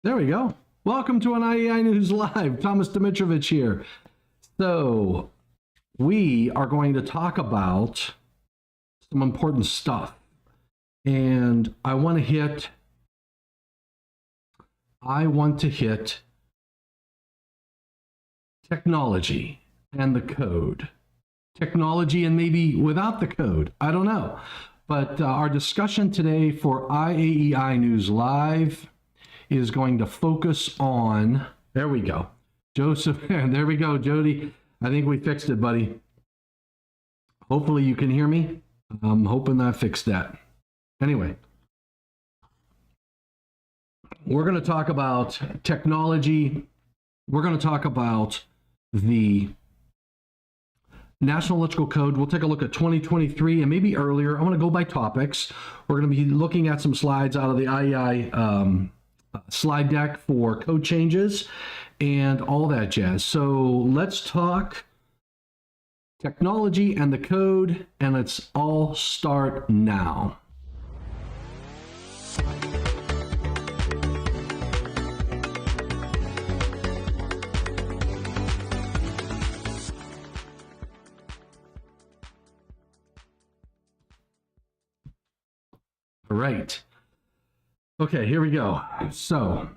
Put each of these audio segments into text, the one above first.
There we go. Welcome to an IEI News Live. Thomas Dimitrovich here. So we are going to talk about some important stuff. And I want to hit technology and the code. Technology and maybe without the code. I don't know. But our discussion today for IAEI News Live is going to focus on, there we go, Joseph, there we go, Jody. I think we fixed it, buddy. Hopefully you can hear me. I'm hoping I fixed that. Anyway, we're going to talk about technology. We're going to talk about the National Electrical Code. We'll take a look at 2023 and maybe earlier. I'm going to go by topics. We're going to be looking at some slides out of the IEI slide deck for code changes and all that jazz. So let's talk technology and the code, and let's all start now. All right. Okay, here we go. So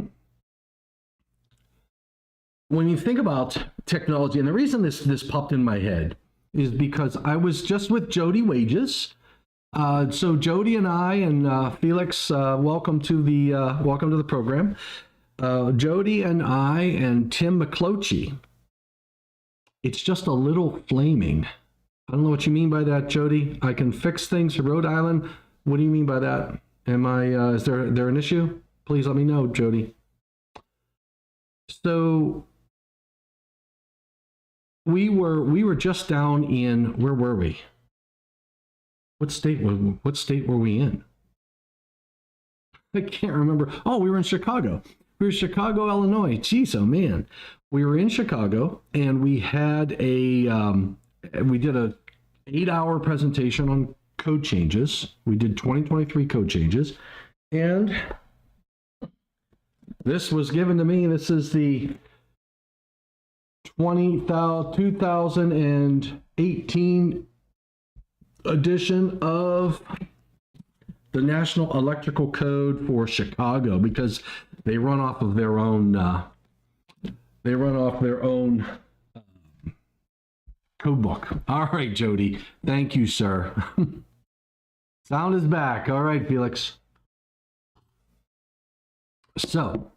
when you think about technology, and the reason this popped in my head is because I was just with Jody Wages. So Jody and I and Felix, welcome to the program. Jody and I and Tim McClochie. It's just a little flaming. I don't know what you mean by that, Jody. I can fix things for Rhode Island. What do you mean by that? Am I, is there an issue? Please let me know, Jody. So we were just down in, where were we? What state were we in? I can't remember. Oh, we were in Chicago. We were in Chicago, Illinois. Geez, oh man. We were in Chicago and we had we did a 8-hour presentation on code changes. We did 2023 code changes, and this was given to me. This is the 2018 edition of the National Electrical Code for Chicago, because they run off of their own code book. All right, Jody. Thank you, sir. Sound is back. All right, Felix. So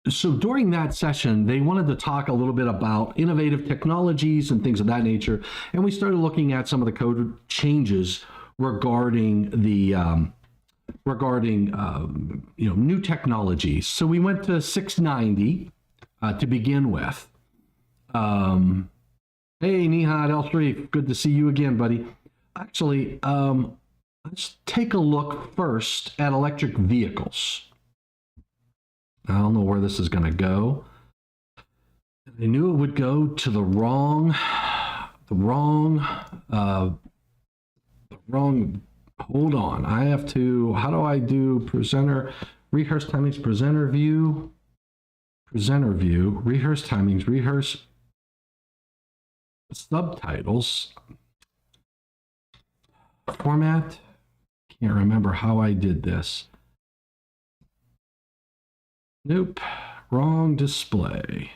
during that session, they wanted to talk a little bit about innovative technologies and things of that nature. And we started looking at some of the code changes regarding the new technologies. So we went to 690 to begin with. Hey, Nihad El Sharif, good to see you again, buddy. Actually, let's take a look first at electric vehicles. I don't know where this is going to go. I knew it would go to the wrong, hold on. I have to, how do I do presenter, rehearse timings, presenter view, rehearse timings, rehearse subtitles, format. Can't remember how I did this. Nope, wrong display.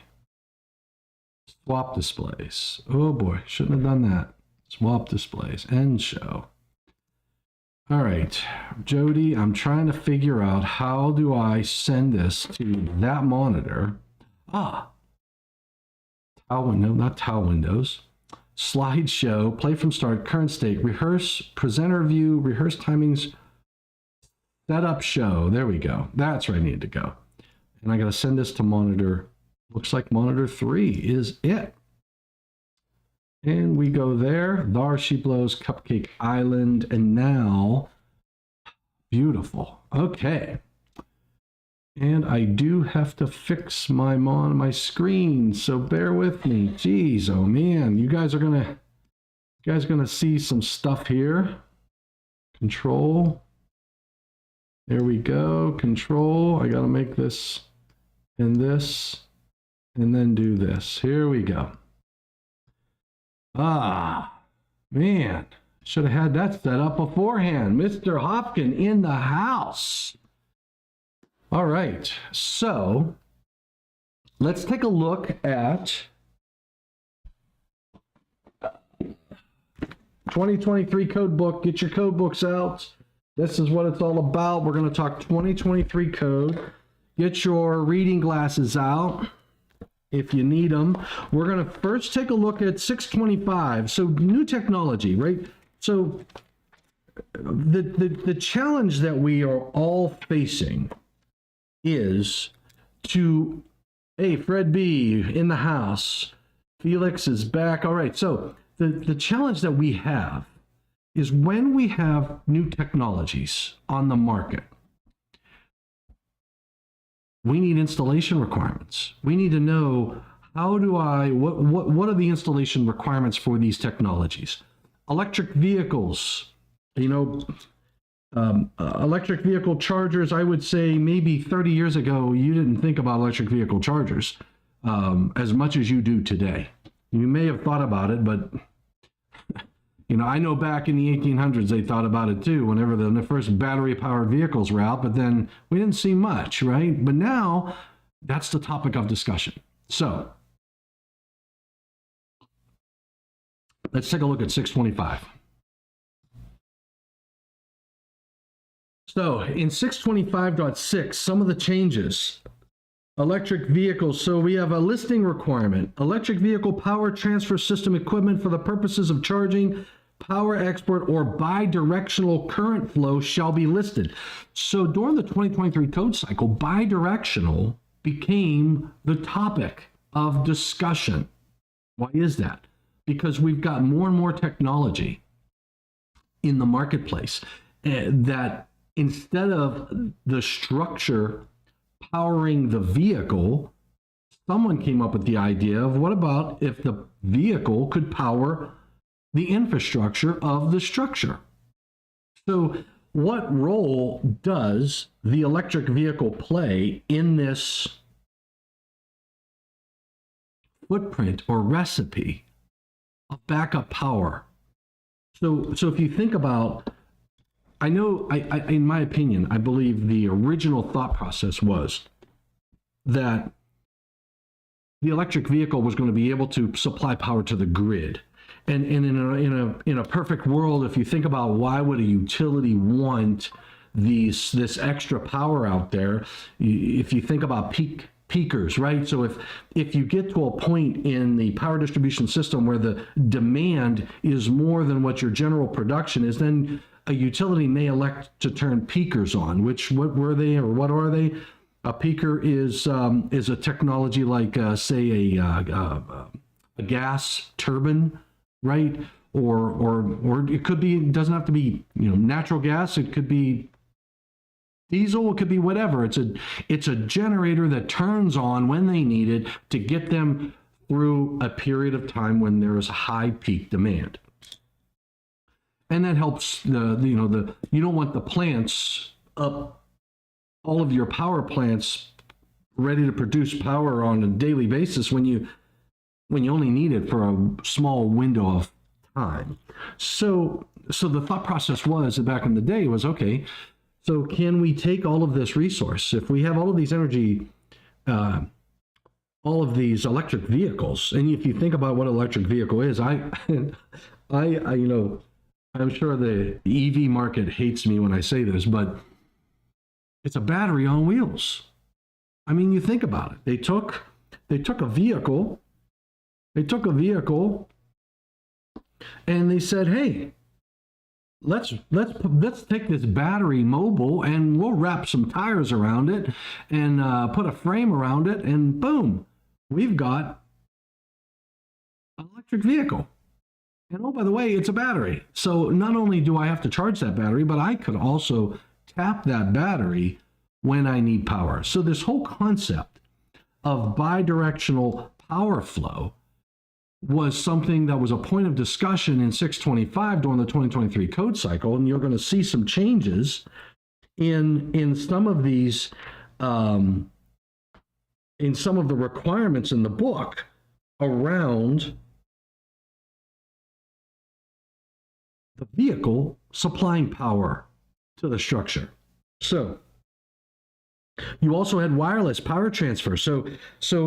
Swap displays. Oh boy, shouldn't have done that. Swap displays, end show. All right, Jody, I'm trying to figure out how do I send this to that monitor. Tile window, not tile windows. Slideshow, play from start, current state, rehearse, presenter view, rehearse timings, setup show. There we go. That's where I need to go. And I got to send this to monitor. Looks like monitor 3 is it. And we go there. There she blows, Cupcake Island. And now, beautiful. Okay. And I do have to fix my screen, so bear with me. Geez, oh man, you guys are gonna see some stuff here. Control. There we go. Control. I got to make this and this and then do this. Here we go. Ah, man. Should have had that set up beforehand. Mr. Hopkin in the house. All right. So let's take a look at 2023 code book. Get your code books out. This is what it's all about. We're going to talk 2023 code. Get your reading glasses out if you need them. We're going to first take a look at 625. So new technology, right? So the challenge that we are all facing is to, hey, Fred B in the house. Felix is back. All right. So the challenge that we have is when we have new technologies on the market, we need installation requirements. We need to know what are the installation requirements for these technologies? Electric vehicles, electric vehicle chargers. I would say maybe 30 years ago, you didn't think about electric vehicle chargers as much as you do today. You may have thought about it, but I know back in the 1800s, they thought about it too, whenever the first battery-powered vehicles were out, but then we didn't see much, right? But now, that's the topic of discussion. So, let's take a look at 625. So, in 625.6, some of the changes. Electric vehicles. So we have a listing requirement. Electric vehicle power transfer system equipment for the purposes of charging, power export, or bidirectional current flow shall be listed. So during the 2023 code cycle, bidirectional became the topic of discussion. Why is that? Because we've got more and more technology in the marketplace that instead of the structure powering the vehicle, someone came up with the idea of what about if the vehicle could power the infrastructure of the structure? So what role does the electric vehicle play in this footprint or recipe of backup power? So if you think about, I know, in my opinion, I believe the original thought process was that the electric vehicle was going to be able to supply power to the grid. And in a perfect world, if you think about why would a utility want this extra power out there, if you think about peakers, right? So if you get to a point in the power distribution system where the demand is more than what your general production is, then a utility may elect to turn peakers on. What were they, or what are they? A peaker is a technology like say a gas turbine, right? Or it could be, it doesn't have to be natural gas. It could be diesel. It could be whatever. It's a generator that turns on when they need it to get them through a period of time when there is high peak demand. And that helps you don't want the plants up, all of your power plants ready to produce power on a daily basis when you only need it for a small window of time. So the thought process was back in the day was, okay, so can we take all of this resource, if we have all of these energy, all of these electric vehicles, and if you think about what an electric vehicle is, I'm sure the EV market hates me when I say this, but it's a battery on wheels. I mean, you think about it. They took a vehicle, and they said, hey, let's take this battery mobile and we'll wrap some tires around it and put a frame around it, and boom, we've got an electric vehicle. And oh, by the way, it's a battery. So not only do I have to charge that battery, but I could also tap that battery when I need power. So this whole concept of bidirectional power flow was something that was a point of discussion in 625 during the 2023 code cycle. And you're going to see some changes in some of these, in some of the requirements in the book around the vehicle supplying power to the structure. So you also had wireless power transfer. So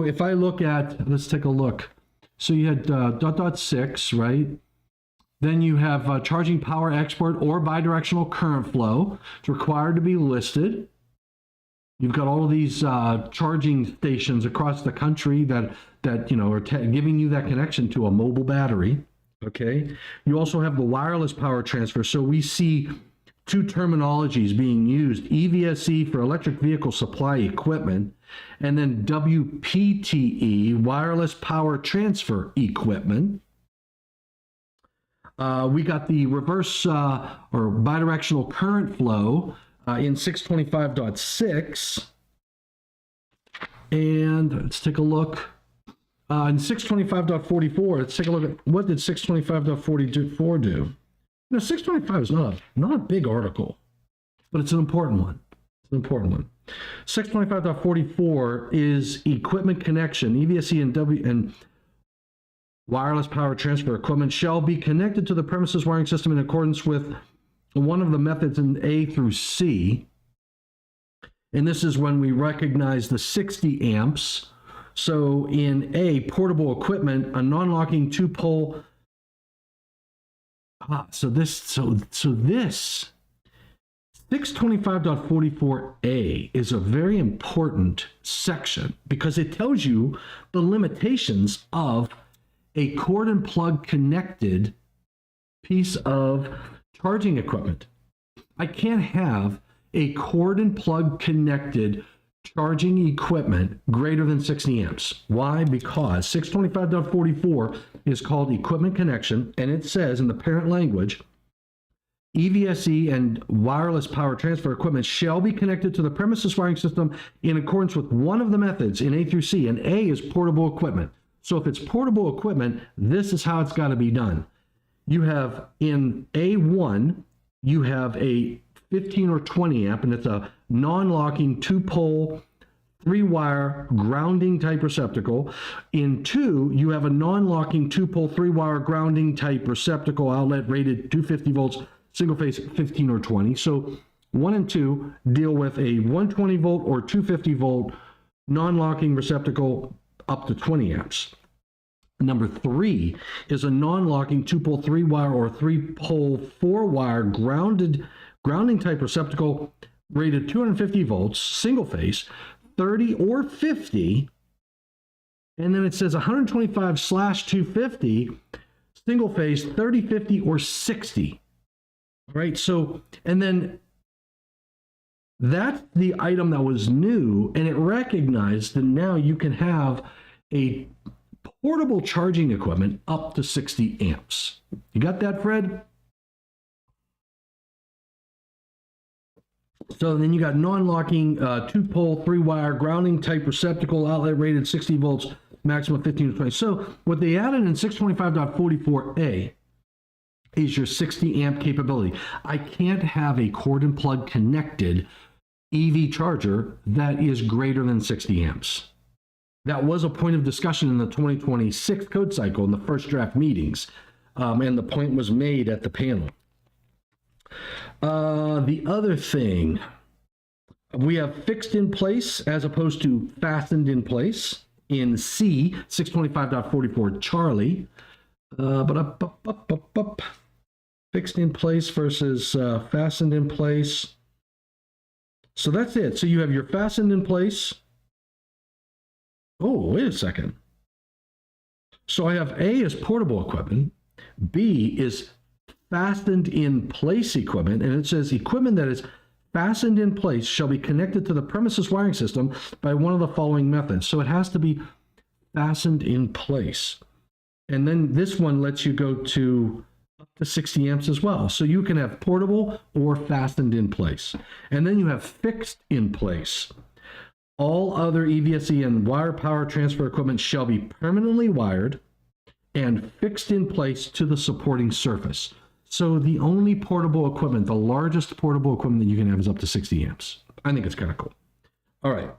if I look at, let's take a look. So you had .6, right? Then you have charging power export or bidirectional current flow. It's required to be listed. You've got all of these charging stations across the country that you know are giving you that connection to a mobile battery. Okay. You also have the wireless power transfer. So we see two terminologies being used: EVSE for electric vehicle supply equipment, and then WPTE, wireless power transfer equipment. We got the reverse or bidirectional current flow in 625.6. And let's take a look. In 625.44, let's take a look at what did 625.44 do. Now, 625 is not a big article, but it's an important one. It's an important one. 625.44 is equipment connection. EVSE and wireless power transfer equipment shall be connected to the premises wiring system in accordance with one of the methods in A through C. And this is when we recognize the 60 amps. So in A, portable equipment, a non-locking two-pole. So this 625.44A is a very important section because it tells you the limitations of a cord and plug connected piece of charging equipment. I can't have a cord and plug connected charging equipment greater than 60 amps. Why? Because 625.44 is called equipment connection, and it says in the parent language, EVSE and wireless power transfer equipment shall be connected to the premises wiring system in accordance with one of the methods in A through C, and A is portable equipment. So if it's portable equipment, this is how it's got to be done. You have in A1, you have a 15 or 20 amp, and it's a non-locking two-pole, three-wire grounding type receptacle. In 2, you have a non-locking two-pole, three-wire grounding type receptacle outlet rated 250 volts, single phase 15 or 20. So 1 and 2 deal with a 120 volt or 250 volt non-locking receptacle up to 20 amps. Number 3 is a non-locking two-pole, three-wire or three-pole, four-wire grounding type receptacle rated 250 volts, single phase, 30 or 50, and then it says 125/250, single phase, 30, 50, or 60. All right, so, and then that's the item that was new, and it recognized that now you can have a portable charging equipment up to 60 amps. You got that, Fred? So then you got non-locking two-pole, three-wire grounding type receptacle outlet rated 60 volts, maximum 15 to 20. So what they added in 625.44A is your 60 amp capability. I can't have a cord and plug connected EV charger that is greater than 60 amps. That was a point of discussion in the 2026 code cycle in the first draft meetings, and the point was made at the panel. The other thing, we have fixed in place as opposed to fastened in place in C, 625.44 Charlie. Fixed in place versus fastened in place. So that's it. So you have your fastened in place. Oh, wait a second. So I have A is portable equipment, B is fastened in place equipment, and it says equipment that is fastened in place shall be connected to the premises wiring system by one of the following methods. So it has to be fastened in place. And then this one lets you go to up to 60 amps as well. So you can have portable or fastened in place. And then you have fixed in place. All other EVSE and wire power transfer equipment shall be permanently wired and fixed in place to the supporting surface. So the only portable equipment, the largest portable equipment that you can have is up to 60 amps. I think it's kind of cool. All right.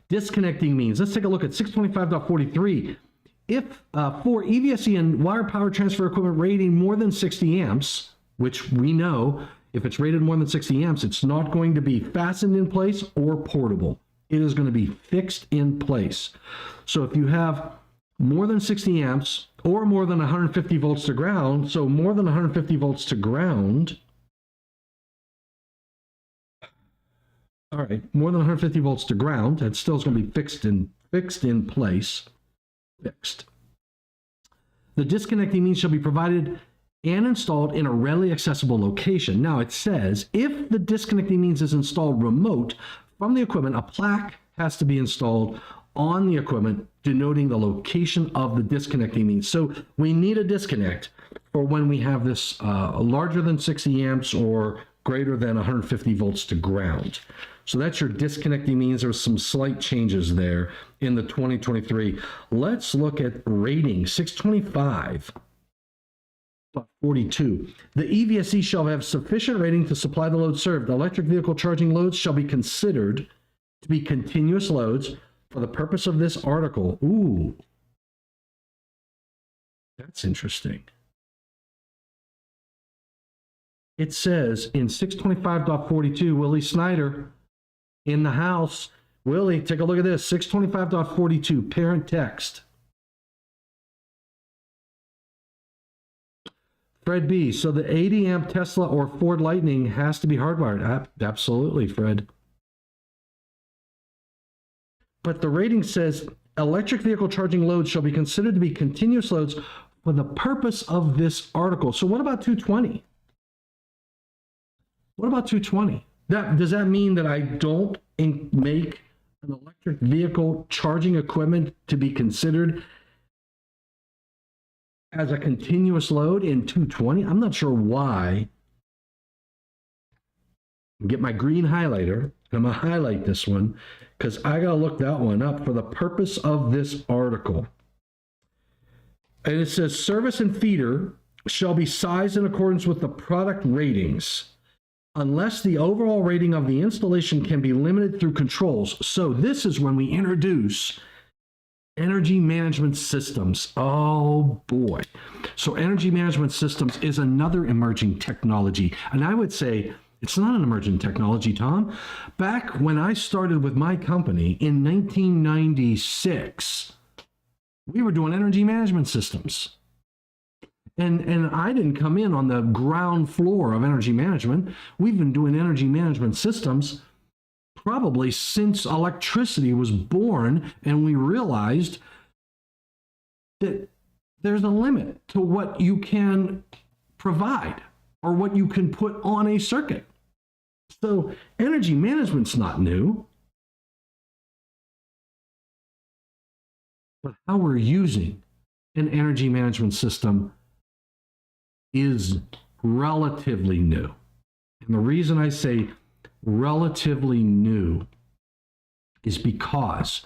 Disconnecting means, let's take a look at 625.43. If for EVSE and wire power transfer equipment rating more than 60 amps, which we know if it's rated more than 60 amps, it's not going to be fastened in place or portable. It is going to be fixed in place. So if you have more than 60 amps or more than 150 volts to ground, so more than 150 volts to ground, all right, more than 150 volts to ground, that still is going to be fixed in place. Fixed. The disconnecting means shall be provided and installed in a readily accessible location. Now it says, if the disconnecting means is installed remote from the equipment, a plaque has to be installed on the equipment denoting the location of the disconnecting means. So we need a disconnect for when we have this larger than 60 amps or greater than 150 volts to ground. So that's your disconnecting means. There's some slight changes there in the 2023. Let's look at rating 625.42. The EVSE shall have sufficient rating to supply the load served. Electric vehicle charging loads shall be considered to be continuous loads for the purpose of this article. Ooh, that's interesting. It says in 625.42, Willie Snyder in the house. Willie, take a look at this. 625.42, parent text. Fred B, so the 80 amp Tesla or Ford Lightning has to be hardwired. Absolutely, Fred. But the rating says electric vehicle charging loads shall be considered to be continuous loads for the purpose of this article. So what about 220? What about 220? Does that mean that I don't make an electric vehicle charging equipment to be considered as a continuous load in 220? I'm not sure why. Get my green highlighter, and I'm going to highlight this one because I got to look that one up for the purpose of this article. And it says service and feeder shall be sized in accordance with the product ratings unless the overall rating of the installation can be limited through controls. So this is when we introduce energy management systems. Oh boy. So energy management systems is another emerging technology. And I would say it's not an emerging technology, Tom. Back when I started with my company in 1996, we were doing energy management systems. And I didn't come in on the ground floor of energy management. We've been doing energy management systems probably since electricity was born, and we realized that there's a limit to what you can provide or what you can put on a circuit. So energy management's not new, but how we're using an energy management system is relatively new. And the reason I say relatively new is because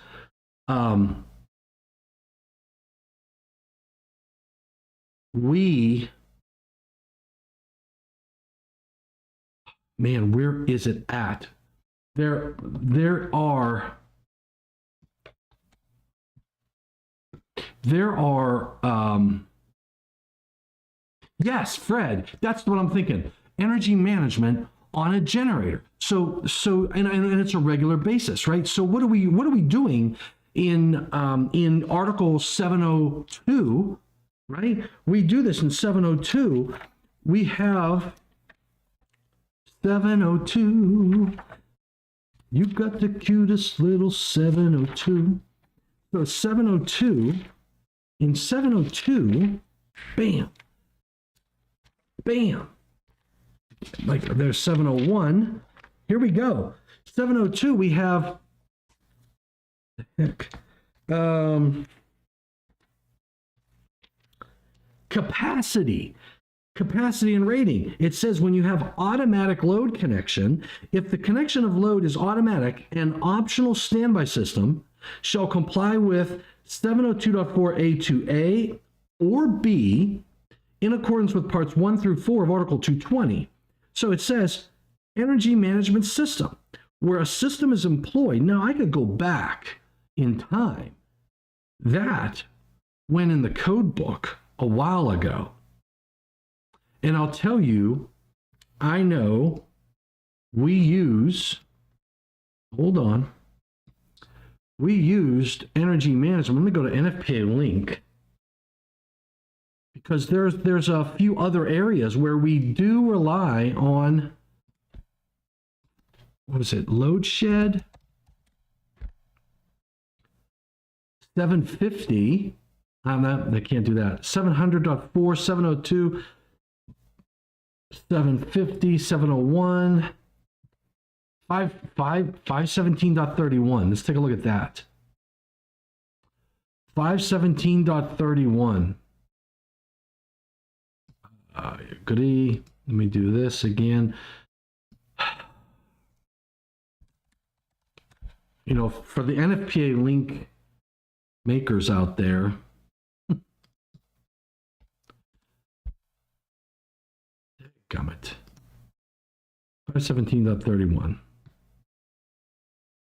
where is it at? There are yes, Fred, that's what I'm thinking. Energy management on a generator. So and it's a regular basis, right? So what are we doing in Article 702, right? We do this in 702. We have 702. You've got the cutest little 702. So 702, in 702, bam, bam. Like there's 701. Here we go. 702, we have capacity and rating. It says when you have automatic load connection, if the connection of load is automatic, an optional standby system shall comply with 702.4A to A or B in accordance with parts 1 through 4 of Article 220. So it says energy management system, where a system is employed. Now I could go back in time. That went in the code book a while ago. And I'll tell you, I know we use, hold on, we used energy management. Let me go to NFPA link, because there's a few other areas where we do rely on, what is it, load shed 750. They can't do that. 700.4, 702, 750, 701, 517.31. Let's take a look at that. 517.31. Goody. Let me do this again. You know, for the NFPA link makers out there, gummit. 517.31.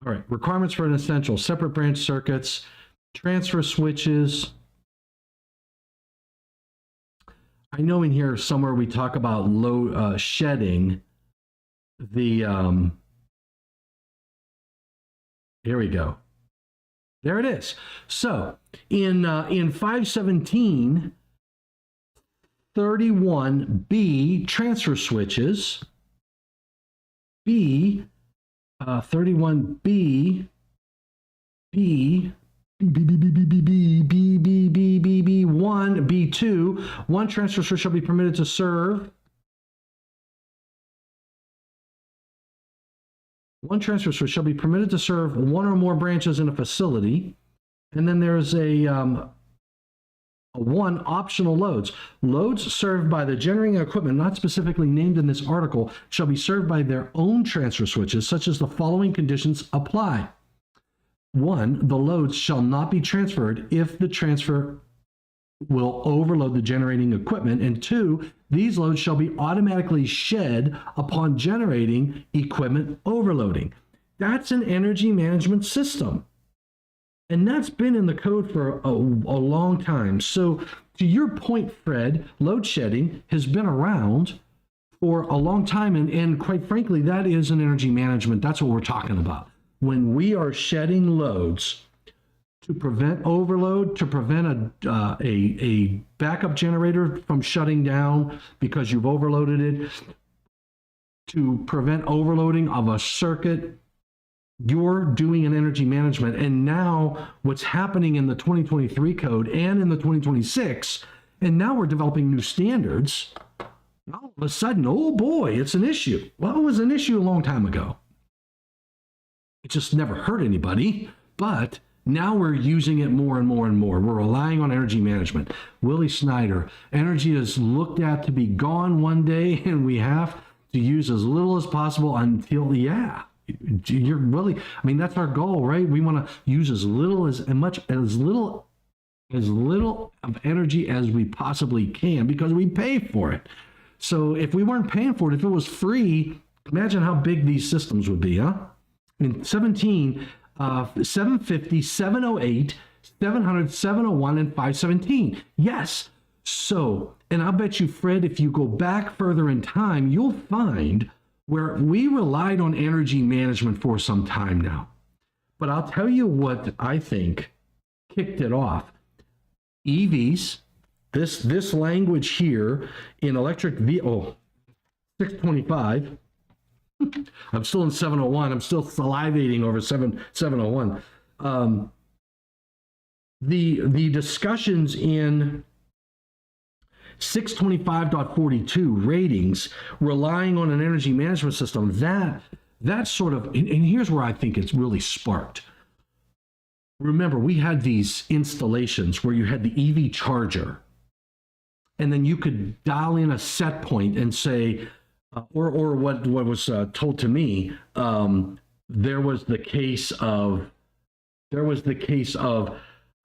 All right, requirements for an essential: separate branch circuits, transfer switches. I know in here somewhere we talk about load shedding. The here we go. There it is. So in 517.31b, transfer switches. B 31b B1, one transfer switch shall be permitted to serve. One transfer switch shall be permitted to serve one or more branches in a facility. And then there's a one, optional loads. Loads served by the generating equipment not specifically named in this article shall be served by their own transfer switches, such as the following conditions apply. 1, the loads shall not be transferred if the transfer will overload the generating equipment. And 2, these loads shall be automatically shed upon generating equipment overloading. That's an energy management system. And that's been in the code for a long time. So to your point, Fred, load shedding has been around for a long time. And quite frankly, that is an energy management. That's what we're talking about. When we are shedding loads to prevent overload, to prevent a backup generator from shutting down because you've overloaded it, to prevent overloading of a circuit, you're doing an energy management. And now what's happening in the 2023 code and in the 2026, and now we're developing new standards. All of a sudden, oh boy, it's an issue. Well, it was an issue a long time ago. It just never hurt anybody, but now we're using it more and more and more. We're relying on energy management. Willie Snyder, energy is looked at to be gone one day, and we have to use as little as possible until, you're really, I mean, that's our goal, right? We want to use as little of energy as we possibly can because we pay for it. So if we weren't paying for it, if it was free, imagine how big these systems would be, huh? In 750, 708, 700, 701, and 517. Yes. So, and I'll bet you, Fred, if you go back further in time, you'll find where we relied on energy management for some time now. But I'll tell you what I think kicked it off. EVs, this language here in electric vehicle, 625. I'm still in 701. I'm still salivating over 701. The discussions in 625.42 ratings, relying on an energy management system, that sort of, and here's where I think it's really sparked. Remember, we had these installations where you had the EV charger, and then you could dial in a set point and say, or what was told to me, there was the case of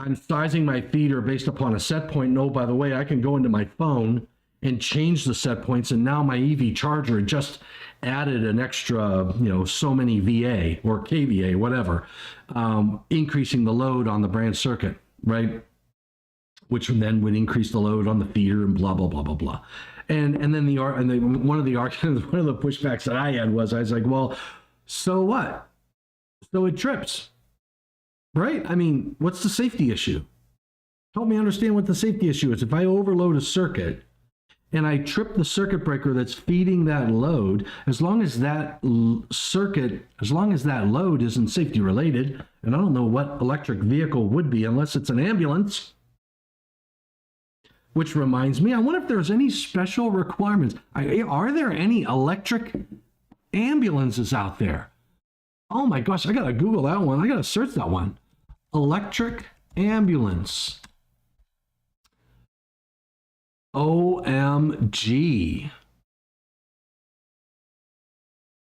I'm sizing my feeder based upon a set point. No, by the way, I can go into my phone and changed the set points, and now my EV charger just added an extra, so many VA or kVA, whatever, increasing the load on the branch circuit, right? Which then would increase the load on the feeder and blah blah blah blah blah. And then one of the arguments, one of the pushbacks that I had was, I was like, well, so what? So it trips, right? I mean, what's the safety issue? Help me understand what the safety issue is. If I overload a circuit and I trip the circuit breaker that's feeding that load, as long as that load isn't safety related, and I don't know what electric vehicle would be unless it's an ambulance. Which reminds me, I wonder if there's any special requirements. Are there any electric ambulances out there? Oh my gosh, I gotta Google that one. I gotta search that one. Electric ambulance. OMG.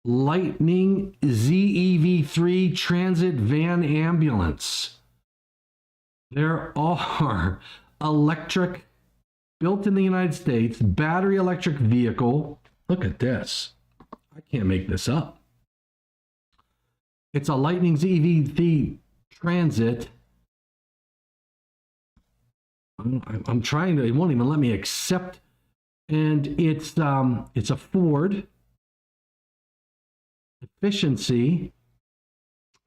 Lightning ZEV3 Transit Van Ambulance. There are electric, built in the United States, battery electric vehicle. Look at this. I can't make this up. It's a Lightning ZEV3 Transit. I'm trying to, it won't even let me accept. And it's a Ford. Efficiency.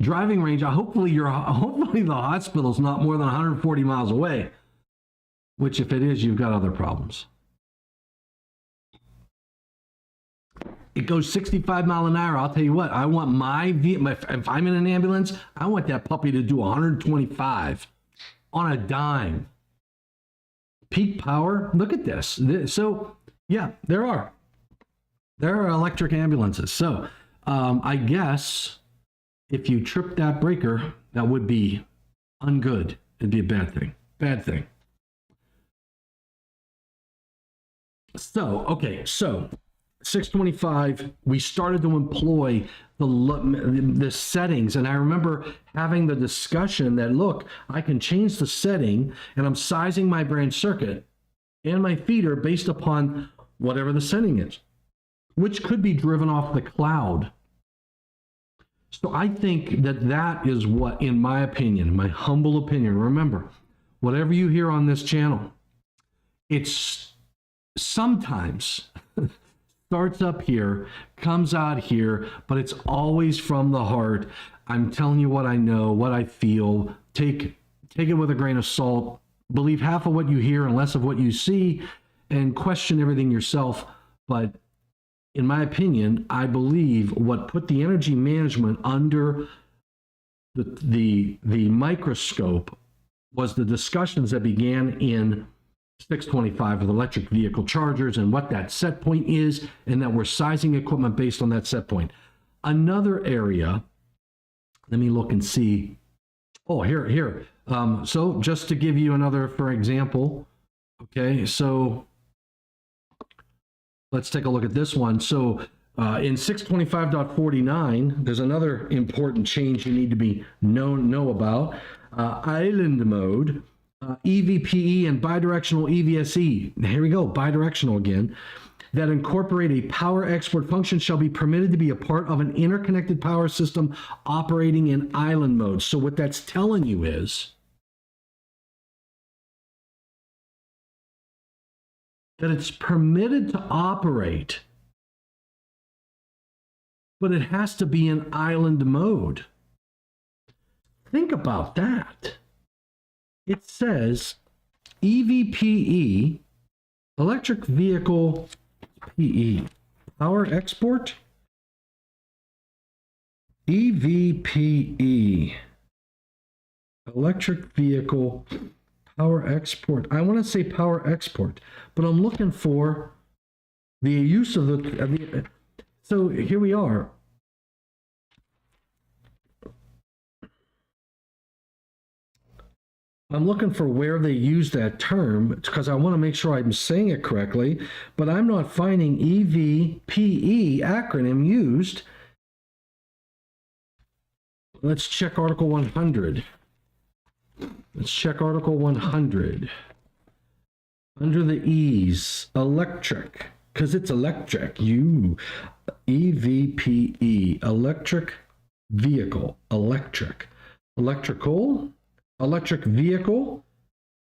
Driving range. Hopefully the hospital's not more than 140 miles away. Which, if it is, you've got other problems. It goes 65 miles an hour. I'll tell you what, I want if I'm in an ambulance, I want that puppy to do 125 on a dime. Peak power, look at this. So, yeah, there are electric ambulances. So, I guess if you trip that breaker, that would be ungood. It'd be a bad thing. Bad thing. So, okay, so 625, we started to employ the settings. And I remember having the discussion that, look, I can change the setting and I'm sizing my branch circuit and my feeder based upon whatever the setting is, which could be driven off the cloud. So I think that is what, in my opinion, my humble opinion, remember, whatever you hear on this channel, it's sometimes starts up here, comes out here, but it's always from the heart. I'm telling you what I know, what I feel. Take it with a grain of salt. Believe half of what you hear and less of what you see, and question everything yourself. But in my opinion, I believe what put the energy management under the microscope was the discussions that began in 625 with electric vehicle chargers and what that set point is, and that we're sizing equipment based on that set point. Another area, let me look and see. Oh, here. So just to give you another, for example, okay, so let's take a look at this one. So in 625.49, there's another important change you need to know about. Island mode. EVPE and bidirectional EVSE, here we go, bidirectional again, that incorporate a power export function shall be permitted to be a part of an interconnected power system operating in island mode. So what that's telling you is that it's permitted to operate, but it has to be in island mode. Think about that. It says EVPE, electric vehicle PE, power export, EVPE, electric vehicle power export. I want to say power export, but I'm looking for the use of the so here we are. I'm looking for where they use that term because I want to make sure I'm saying it correctly, but I'm not finding EVPE acronym used. Let's check Article 100. Let's check Article 100. Under the E's, electric, because it's electric. EVPE, electric vehicle, electric, electrical, electric vehicle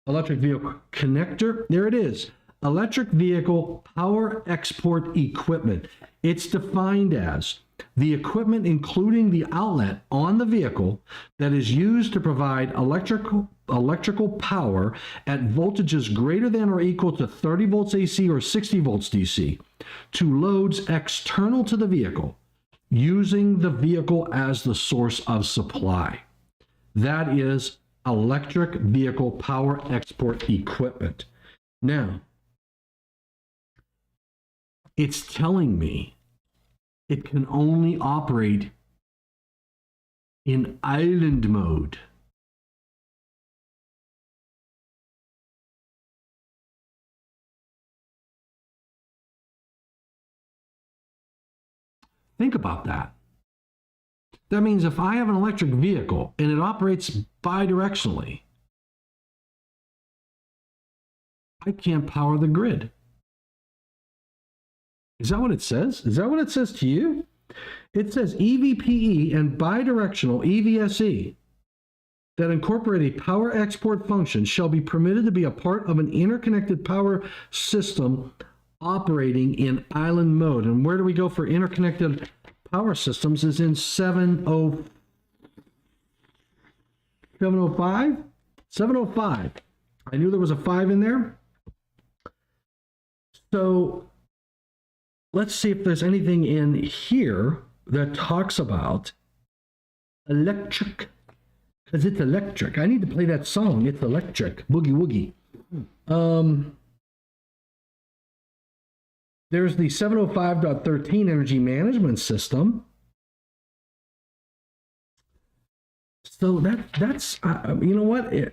connector. There it is. Electric vehicle power export equipment. It's defined as the equipment, including the outlet on the vehicle, that is used to provide electrical power at voltages greater than or equal to 30 volts AC or 60 volts DC to loads external to the vehicle, using the vehicle as the source of supply. That is electric vehicle power export equipment. Now, it's telling me it can only operate in island mode. Think about that. That means if I have an electric vehicle and it operates bidirectionally, I can't power the grid. Is that what it says? Is that what it says to you? It says EVPE and bidirectional EVSE that incorporate a power export function shall be permitted to be a part of an interconnected power system operating in island mode. And where do we go for interconnected power systems? Is in 705? 705. I knew there was a 5 in there. So let's see if there's anything in here that talks about electric, because it's electric. I need to play that song. It's electric. Boogie Woogie. There's the 705.13 energy management system. So that's you know what? I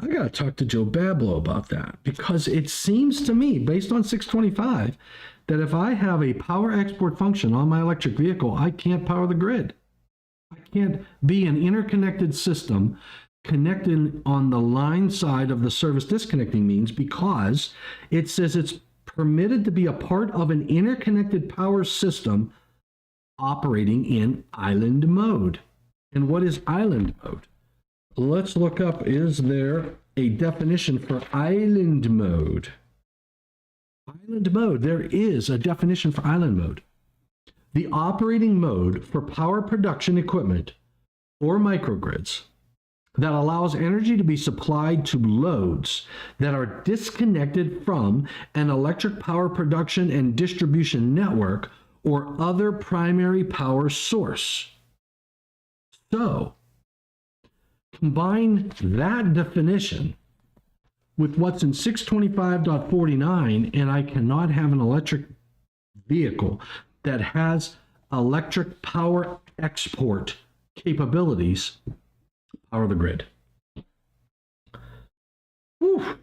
got to talk to Joe Bablow about that, because it seems to me, based on 625, that if I have a power export function on my electric vehicle, I can't power the grid. I can't be an interconnected system connected on the line side of the service disconnecting means, because it says it's permitted to be a part of an interconnected power system operating in island mode. And what is island mode? Let's look up, is there a definition for island mode? Island mode, there is a definition for island mode. The operating mode for power production equipment or microgrids that allows energy to be supplied to loads that are disconnected from an electric power production and distribution network or other primary power source. So, combine that definition with what's in 625.49, and I cannot have an electric vehicle that has electric power export capabilities power the grid. Whew.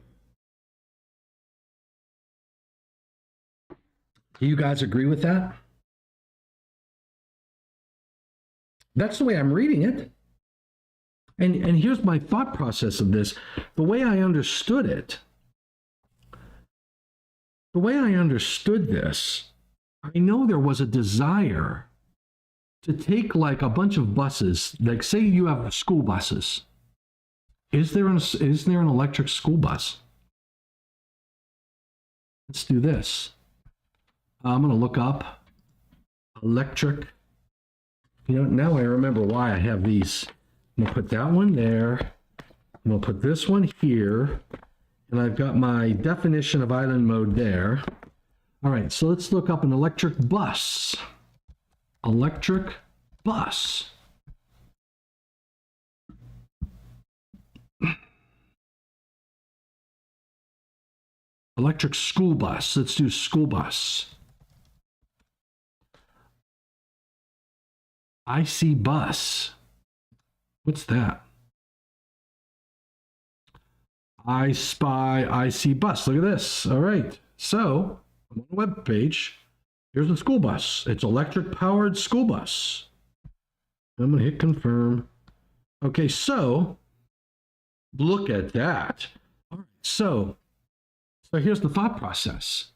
Do you guys agree with that? That's the way I'm reading it. And here's my thought process of this. The way I understood it, this, I know there was a desire to take like a bunch of buses, like say you have school buses. Is there an electric school bus? Let's do this. I'm going to look up electric. You know, now I remember why I have these. I'm going to put that one there. I'm going to put this one here. And I've got my definition of island mode there. All right, so let's look up an electric bus. Electric bus. Electric school bus. Let's do school bus. IC bus. What's that? I spy IC bus. Look at this. All right. So I'm on the web page. Here's the school bus. It's electric powered school bus. I'm going to hit confirm. Okay, so look at that. All right, so So here's the thought process.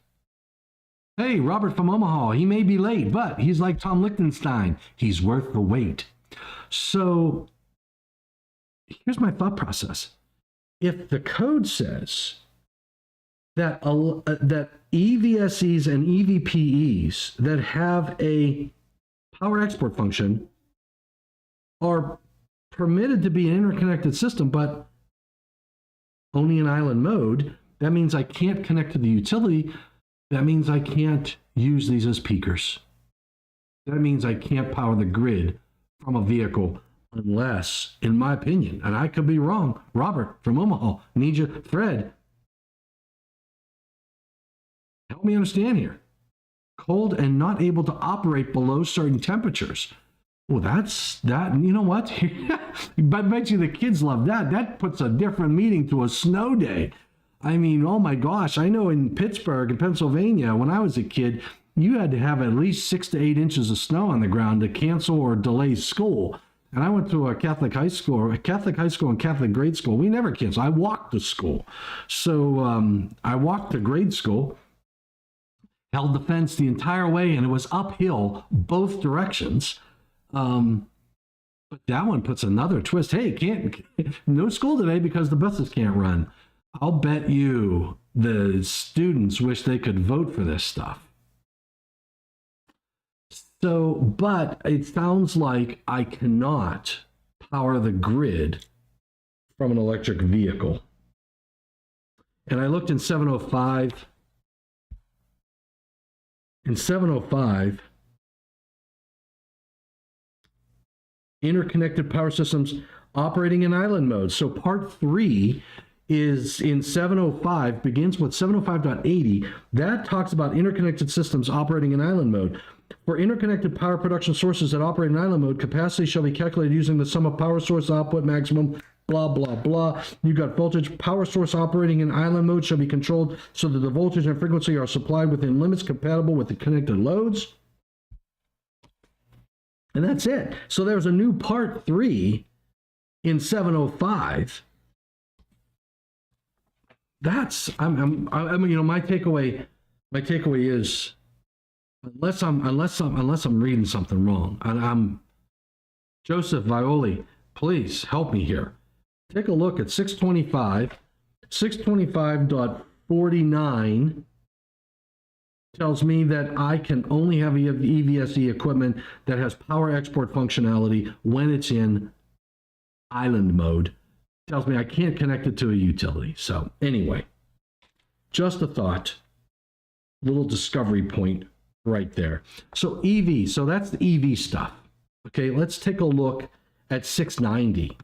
Hey, Robert from Omaha, he may be late, but he's like Tom Lichtenstein. He's worth the wait. So here's my thought process. If the code says that EVSEs and EVPEs that have a power export function are permitted to be an interconnected system, but only in island mode, that means I can't connect to the utility. That means I can't use these as peakers. That means I can't power the grid from a vehicle unless, in my opinion, and I could be wrong, Robert from Omaha, need you, Fred, help me understand here. Cold and not able to operate below certain temperatures. Well, you know what? I bet you the kids love that. That puts a different meaning to a snow day. I mean, oh my gosh, I know in Pittsburgh, in Pennsylvania, when I was a kid, you had to have at least 6 to 8 inches of snow on the ground to cancel or delay school. And I went to a Catholic high school and Catholic grade school. We never canceled. I walked to school. So I walked to grade school, held the fence the entire way, and it was uphill both directions. But that one puts another twist. Hey, no school today because the buses can't run. I'll bet you the students wish they could vote for this stuff. So, but it sounds like I cannot power the grid from an electric vehicle. And I looked in 705. In 705, interconnected power systems operating in island mode. So part 3 is in 705, begins with 705.80. That talks about interconnected systems operating in island mode. For interconnected power production sources that operate in island mode, capacity shall be calculated using the sum of power source output maximum, blah, blah, blah. You got voltage. Power source operating in island mode shall be controlled so that the voltage and frequency are supplied within limits compatible with the connected loads. And that's it. So there's a new part 3 in 705. That's my takeaway is unless I'm reading something wrong, and I'm Joseph Violi, please help me here. Take a look at 625.49 tells me that I can only have EVSE equipment that has power export functionality when it's in island mode. Tells me I can't connect it to a utility. So anyway, just a thought, little discovery point right there. So EV, so that's the EV stuff. Okay, let's take a look at 690.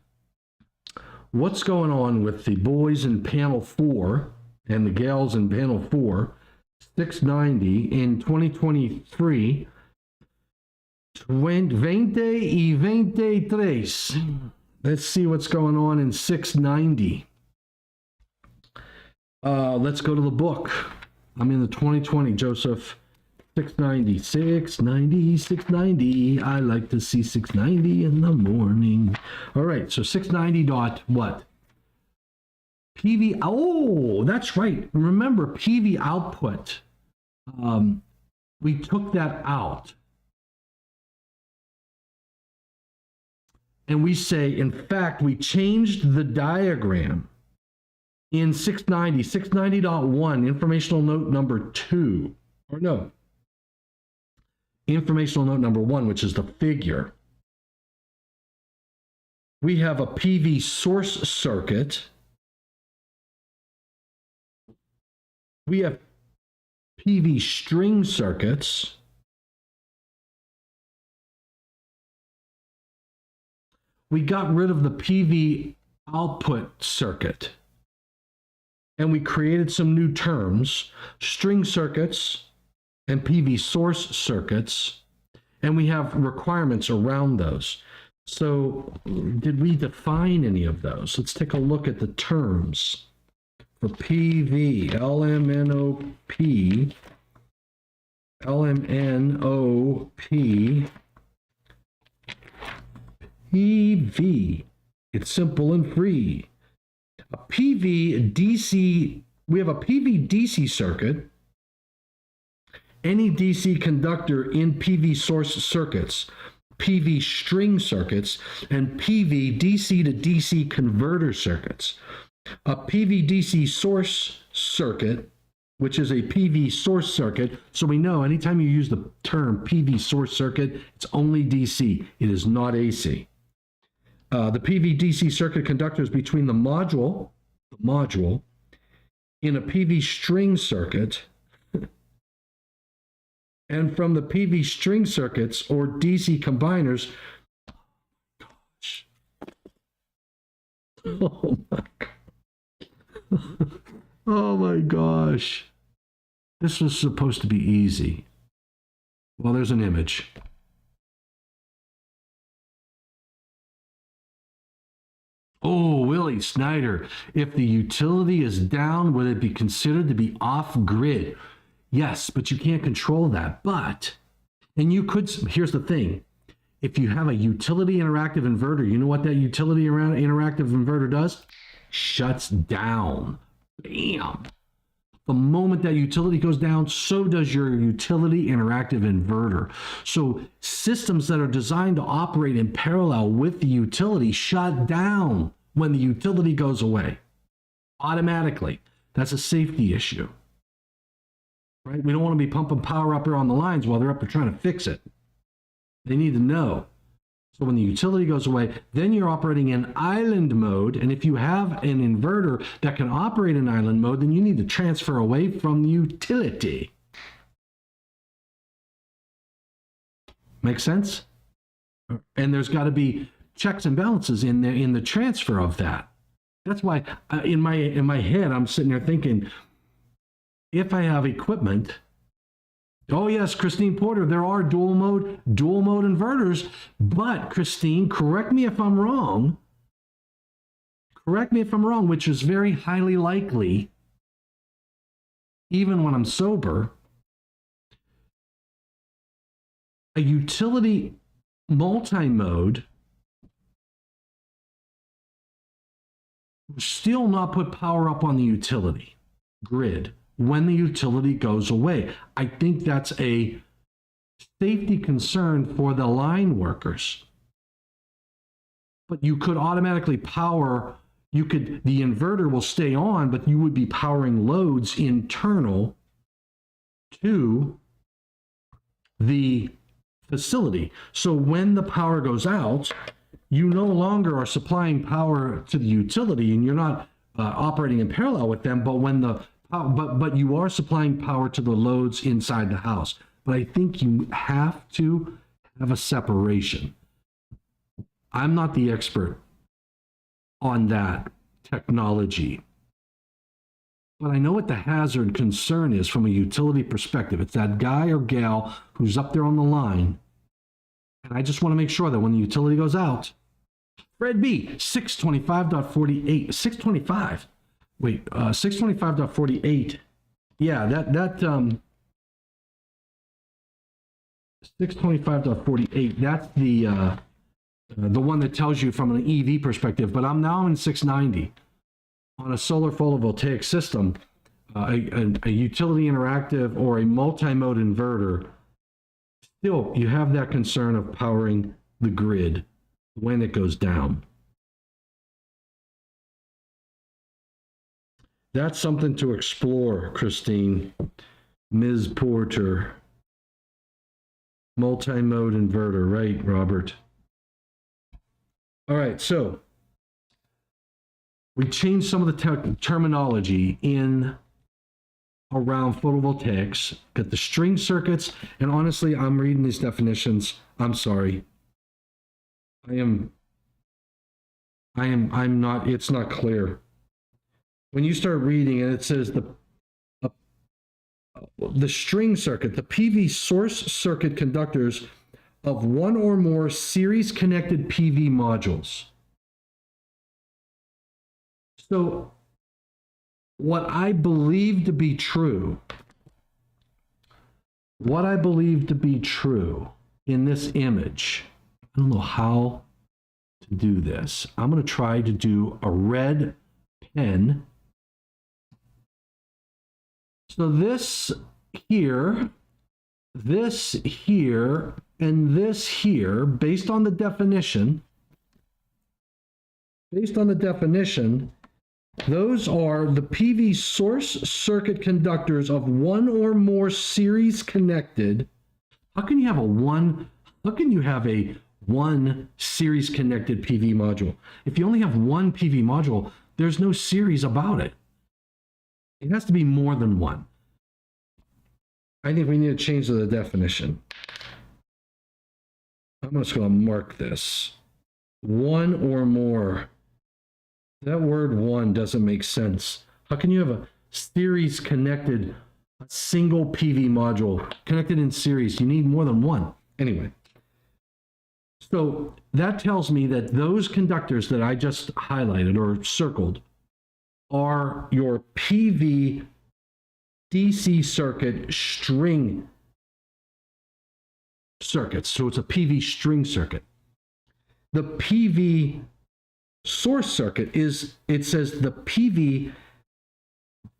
What's going on with the boys in panel 4 and the gals in panel 4? 690 in 2023, 2023. Let's see what's going on in 690. Let's go to the book. I'm in the 2020, Joseph. 690, 690, 690. I like to see 690 in the morning. All right, so 690 dot what? PV, oh, that's right. Remember PV output. We took that out. And we say, in fact, we changed the diagram in 690, 690.1, informational note number 2, or no, informational note number 1, which is the figure. We have a PV source circuit. We have PV string circuits. We got rid of the PV output circuit. And we created some new terms, string circuits and PV source circuits. And we have requirements around those. So did we define any of those? Let's take a look at the terms. For PV, LMNOP, PV, it's simple and free. A PV DC we have a PV-DC circuit, any DC conductor in PV source circuits, PV string circuits, and PV DC to DC converter circuits. A PV-DC source circuit, which is a PV source circuit, so we know anytime you use the term PV source circuit, it's only DC. It is not AC. The PV-DC circuit conductors between the module in a PV string circuit and from the PV string circuits or DC combiners. Gosh. Oh my God. Oh my gosh. This was supposed to be easy. Well, there's an image. Oh, Willie Snyder, if the utility is down, would it be considered to be off grid? Yes, but you can't control that. And you could, here's the thing. If you have a utility interactive inverter, you know what that utility interactive inverter does? Shuts down. Bam. The moment that utility goes down, so does your utility interactive inverter. So systems that are designed to operate in parallel with the utility shut down when the utility goes away automatically. That's a safety issue, right? We don't want to be pumping power up there on the lines while they're up there trying to fix it. They need to know. So when the utility goes away, then you're operating in island mode. And if you have an inverter that can operate in island mode, then you need to transfer away from the utility. Make sense? And there's got to be checks and balances in the transfer of that. That's why in my head, I'm sitting there thinking, if I have equipment, oh yes, Christine Porter, there are dual mode inverters, but Christine, correct me if I'm wrong, which is very highly likely, even when I'm sober, a utility multi-mode will still not put power up on the utility grid when the utility goes away. I think that's a safety concern for the line workers. But you could automatically power, the inverter will stay on, but you would be powering loads internal to the facility. So when the power goes out, you no longer are supplying power to the utility and you're not operating in parallel with them, but when the but you are supplying power to the loads inside the house. But I think you have to have a separation. I'm not the expert on that technology, but I know what the hazard concern is from a utility perspective. It's that guy or gal who's up there on the line. And I just want to make sure that when the utility goes out, Fred B, 625.48, 625. Wait, 625.48. Yeah, that 625.48. That's the one that tells you from an EV perspective. But I'm now in 690 on a solar photovoltaic system, a utility interactive or a multi-mode inverter. Still, you have that concern of powering the grid when it goes down. That's something to explore, Christine. Ms. Porter. Multi-mode inverter, right, Robert? All right, so we changed some of the terminology in around photovoltaics. Got the string circuits, and honestly, I'm reading these definitions. I'm sorry. I'm not, it's not clear. When you start reading and it says the string circuit, the PV source circuit conductors of one or more series connected PV modules. So what I believe to be true in this image, I don't know how to do this. I'm going to try to do a red pen So this here, and this here, based on the definition, those are the PV source circuit conductors of one or more series connected. How can you have a one series connected PV module? If you only have one PV module, there's no series about it. It has to be more than one. I think we need to change the definition. I'm just going to mark this. One or more. That word one doesn't make sense. How can you have a series connected, a single PV module connected in series? You need more than one. Anyway, so that tells me that those conductors that I just highlighted or circled are your PV DC circuit string circuits. So it's a PV string circuit. The PV source circuit is, it says the PV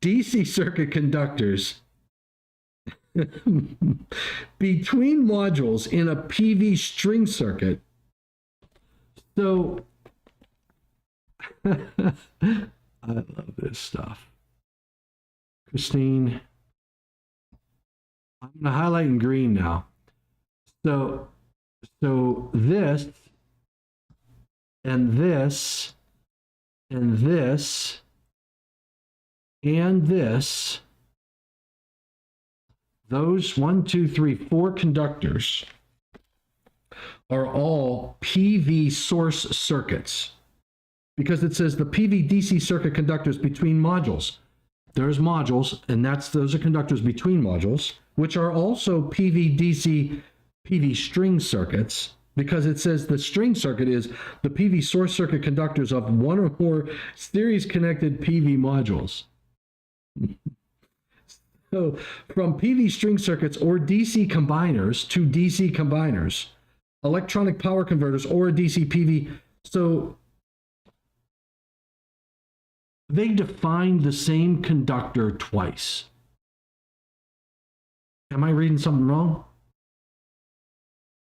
DC circuit conductors between modules in a PV string circuit. So I love this stuff. Christine, I'm going to highlight in green now. So this and this and this and this, those 1, 2, 3, 4 conductors are all PV source circuits, because it says the PV DC circuit conductors between modules. There's modules, and those are conductors between modules, which are also PV DC PV string circuits, because it says the string circuit is the PV source circuit conductors of one or more series connected PV modules. So from PV string circuits or DC combiners to DC combiners, electronic power converters or DC PV. So they defined the same conductor twice. Am I reading something wrong?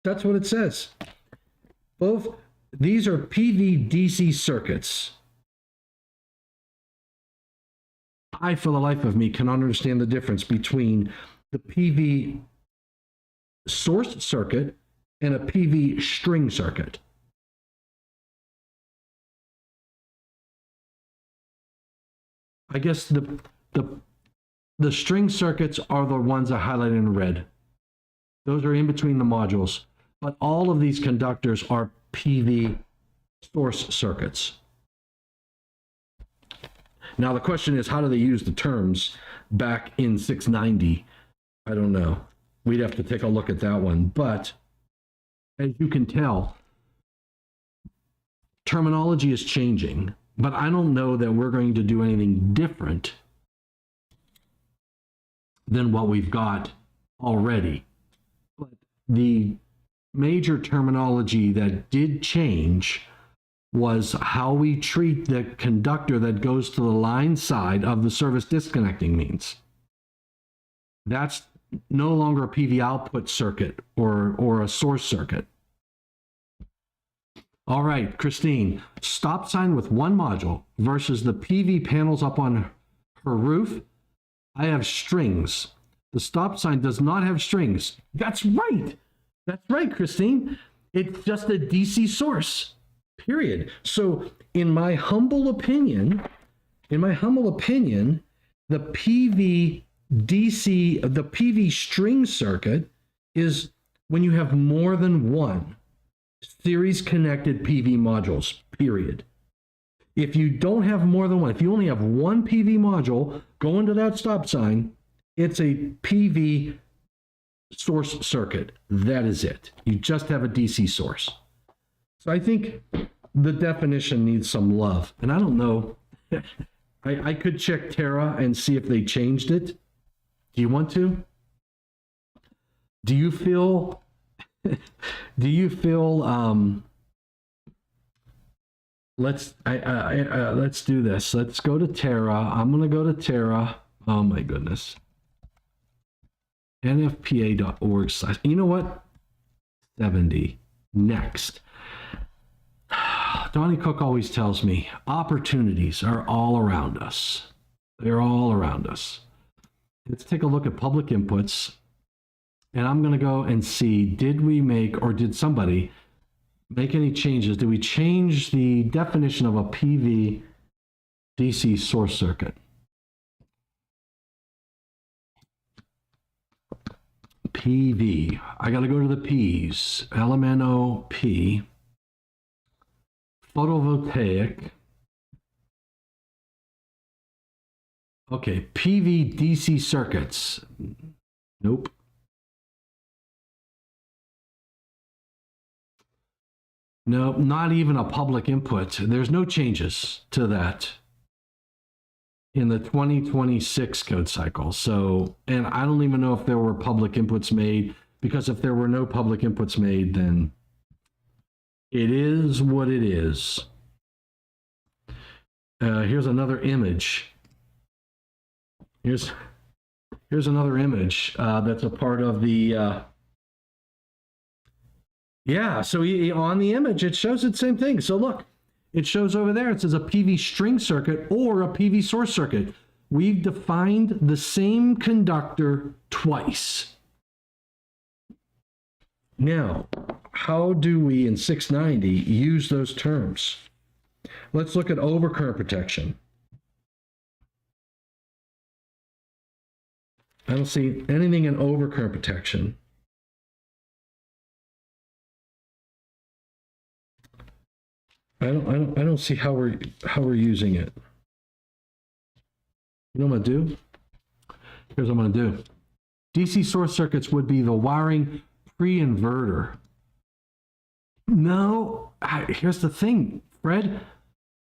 That's what it says. Both these are PV DC circuits. I, for the life of me, cannot understand the difference between the PV source circuit and a PV string circuit. I guess the string circuits are the ones I highlighted in red. Those are in between the modules, but all of these conductors are PV source circuits. Now the question is, how do they use the terms back in 690? I don't know. We'd have to take a look at that one. But as you can tell, terminology is changing, but I don't know that we're going to do anything different than what we've got already. But the major terminology that did change was how we treat the conductor that goes to the line side of the service disconnecting means. That's no longer a PV output circuit or a source circuit. All right, Christine, stop sign with one module versus the PV panels up on her roof. I have strings. The stop sign does not have strings. That's right. That's right, Christine. It's just a DC source. Period. So in my humble opinion, the PV DC, the PV string circuit is when you have more than one series connected PV modules, period. If you don't have more than one, if you only have one PV module going to that stop sign, it's a PV source circuit. That is it. You just have a DC source. So I think the definition needs some love. And I don't know. I could check Terra and see if they changed it. Do you want to? Do you feel let's do this. Let's go to Terra. I'm going to go to Terra. Oh my goodness. NFPA.org size. You know what? 70. Next. Donnie Cook always tells me opportunities are all around us. They're all around us. Let's take a look at public inputs. And I'm going to go and see, did we make, or did somebody make any changes? Did we change the definition of a PV DC source circuit? PV. I got to go to the P's. LMNOP. Photovoltaic. Okay, PV DC circuits. Nope. No, not even a public input. There's no changes to that in the 2026 code cycle. So, and I don't even know if there were public inputs made, because if there were no public inputs made, then it is what it is. Here's another image. Here's another image that's a part of the, yeah, so on the image, it shows the same thing. So look, it shows over there, it says a PV string circuit or a PV source circuit. We've defined the same conductor twice. Now, how do we in 690 use those terms? Let's look at overcurrent protection. I don't see anything in overcurrent protection. I don't see how we're using it. You know what I'm gonna do? Here's what I'm gonna do. DC source circuits would be the wiring pre-inverter. No, here's the thing, Fred.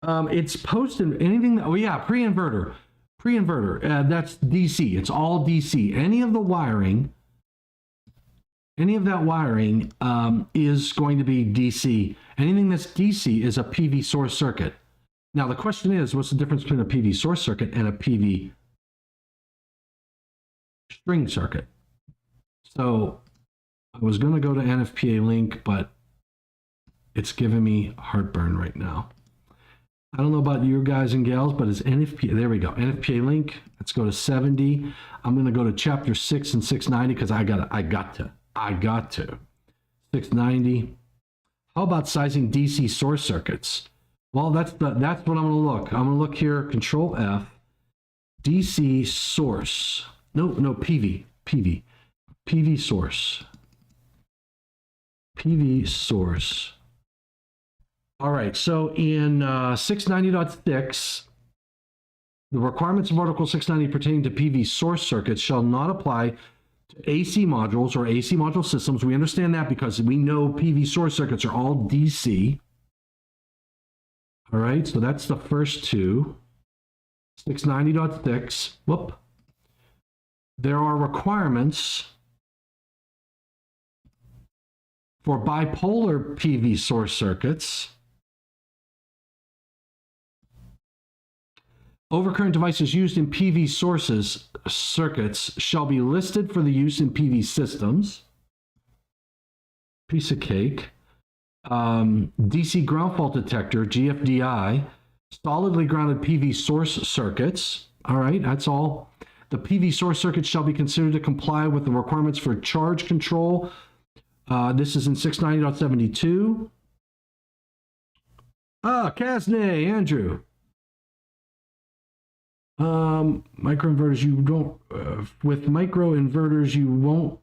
It's posted anything. Oh yeah, pre-inverter. That's DC. It's all DC. Any of that wiring is going to be DC. Anything that's DC is a PV source circuit. Now the question is, what's the difference between a PV source circuit and a PV string circuit? So I was going to go to NFPA link, but it's giving me heartburn right now. I don't know about you guys and gals, but it's NFPA. There we go. NFPA link. Let's go to 70. I'm going to go to chapter 6 and 690 because I got to. 690. How about sizing DC source circuits? Well, that's what I'm going to look. I'm going to look here. Control F. DC source. No, PV source. PV source. All right, so in 690.6, the requirements of Article 690 pertaining to PV source circuits shall not apply to AC modules or AC module systems. We understand that because we know PV source circuits are all DC. All right, so that's the first two. 690.6, whoop. There are requirements for bipolar PV source circuits. Overcurrent devices used in PV circuits shall be listed for the use in PV systems. Piece of cake. DC ground fault detector, GFDI, solidly grounded PV source circuits. All right, that's all. The PV source circuit shall be considered to comply with the requirements for charge control. This is in 690.72. Casney, Andrew. Microinverters, you don't, with microinverters, you won't.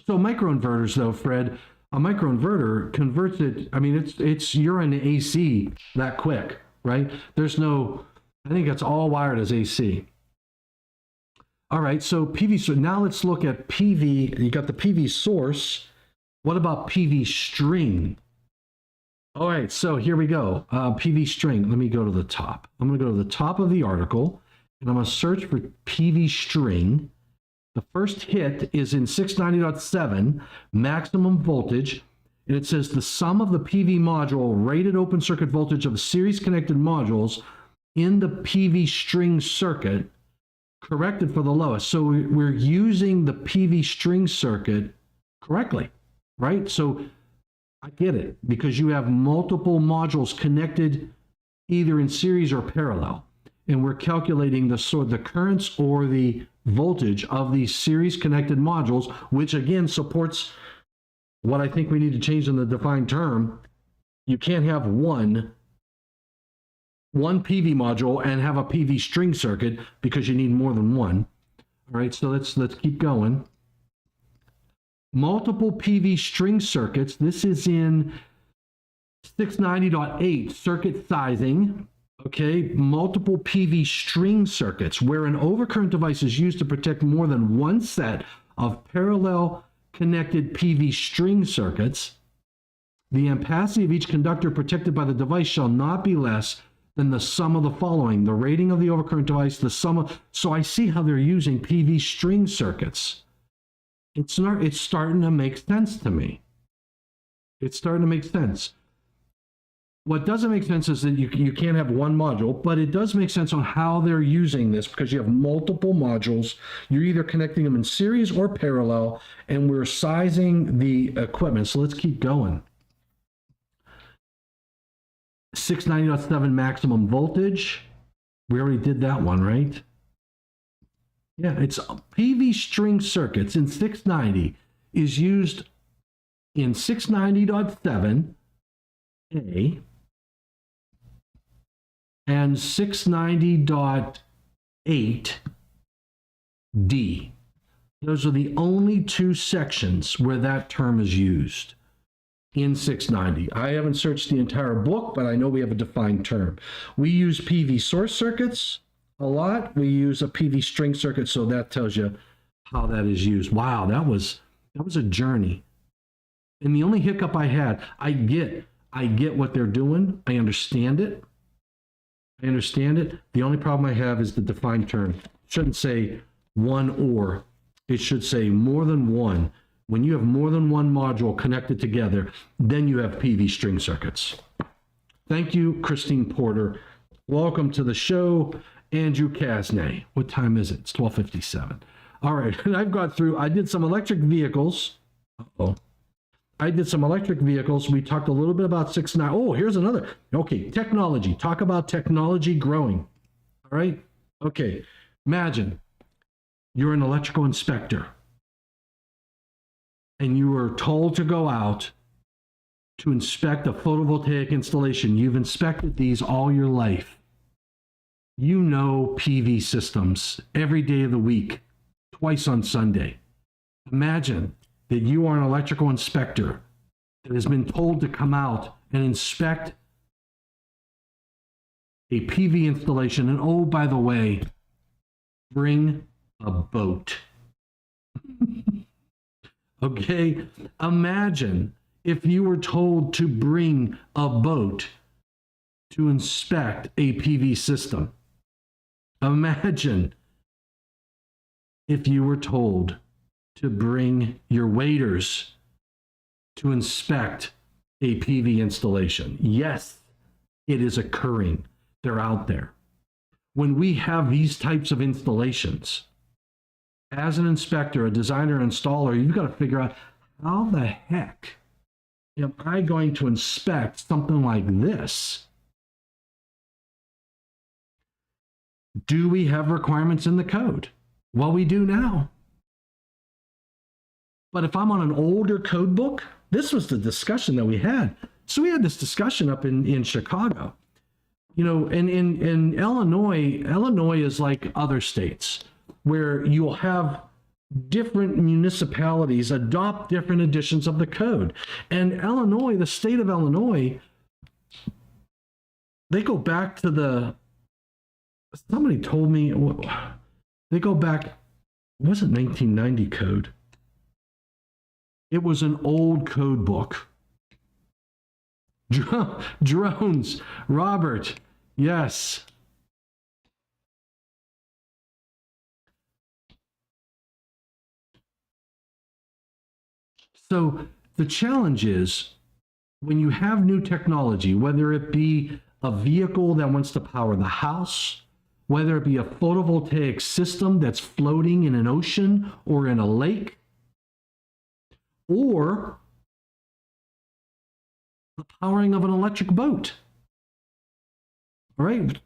So microinverters though, Fred, a microinverter converts it. I mean, you're in AC that quick, right? There's no, I think it's all wired as AC. All right, so PV, so now let's look at PV. You got the PV source. What about PV string? All right, so here we go. PV string. Let me go to the top. I'm going to go to the top of the article, and I'm going to search for PV string. The first hit is in 690.7, maximum voltage, and it says the sum of the PV module rated open circuit voltage of series connected modules in the PV string circuit corrected for the lowest. So we're using the PV string circuit correctly, right? So I get it, because you have multiple modules connected either in series or parallel. And we're calculating the currents or the voltage of these series connected modules, which again supports what I think we need to change in the defined term. You can't have one PV module and have a PV string circuit, because you need more than one. All right, so let's keep going. Multiple PV string circuits. This is in 690.8 circuit sizing. Okay, multiple PV string circuits, where an overcurrent device is used to protect more than one set of parallel connected PV string circuits. The ampacity of each conductor protected by the device shall not be less than the sum of the following: the rating of the overcurrent device, the sum of. So I see how they're using PV string circuits. It's starting to make sense to me. It's starting to make sense. What doesn't make sense is that you can't have one module, but it does make sense on how they're using this, because you have multiple modules. You're either connecting them in series or parallel, and we're sizing the equipment. So let's keep going. 690.7 maximum voltage. We already did that one, right? Yeah, it's PV string circuits in 690 is used in 690.7A and 690.8D. Those are the only two sections where that term is used in 690. I haven't searched the entire book, but I know we have a defined term. We use PV source circuits a lot. We use a PV string circuit, so that tells you how that is used. Wow, that was a journey. And the only hiccup I had, I get what they're doing. I understand it. The only problem I have is the defined term. It shouldn't say one or. It should say more than one. When you have more than one module connected together, then you have PV string circuits. Thank you, Christine Porter. Welcome to the show, Andrew Casney. What time is it? It's 12:57. All right, I did some electric vehicles. I did some electric vehicles. We talked a little bit about 690. Oh, here's another. Okay, technology. Talk about technology growing. All right? Okay, imagine you're an electrical inspector and you were told to go out to inspect a photovoltaic installation. You've inspected these all your life. You know PV systems every day of the week, twice on Sunday. Imagine that you are an electrical inspector that has been told to come out and inspect a PV installation. And oh, by the way, bring a boat. Okay, imagine if you were told to bring a boat to inspect a PV system. Imagine if you were told to bring your waders to inspect a PV installation. Yes, it is occurring. They're out there. When we have these types of installations, as an inspector, a designer, installer, you've got to figure out, how the heck am I going to inspect something like this? Do we have requirements in the code? Well, we do now. But if I'm on an older code book, this was the discussion that we had. So we had this discussion up in Chicago. You know, in Illinois is like other states, where you'll have different municipalities adopt different editions of the code. And Illinois, the state of Illinois, they go back to somebody told me, they go back, it wasn't 1990 code. It was an old code book. Drones, Robert, yes. So the challenge is, when you have new technology, whether it be a vehicle that wants to power the house, whether it be a photovoltaic system that's floating in an ocean or in a lake, or the powering of an electric boat. All right.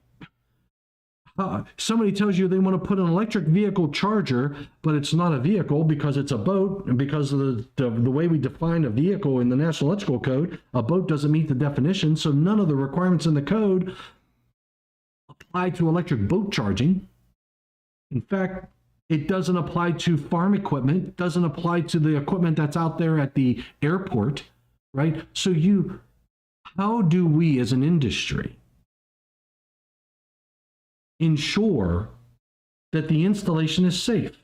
Somebody tells you they want to put an electric vehicle charger, but it's not a vehicle because it's a boat, and because of the way we define a vehicle in the National Electrical Code, a boat doesn't meet the definition, so none of the requirements in the code apply to electric boat charging. In fact, it doesn't apply to farm equipment, doesn't apply to the equipment that's out there at the airport, right? So how do we as an industry ensure that the installation is safe?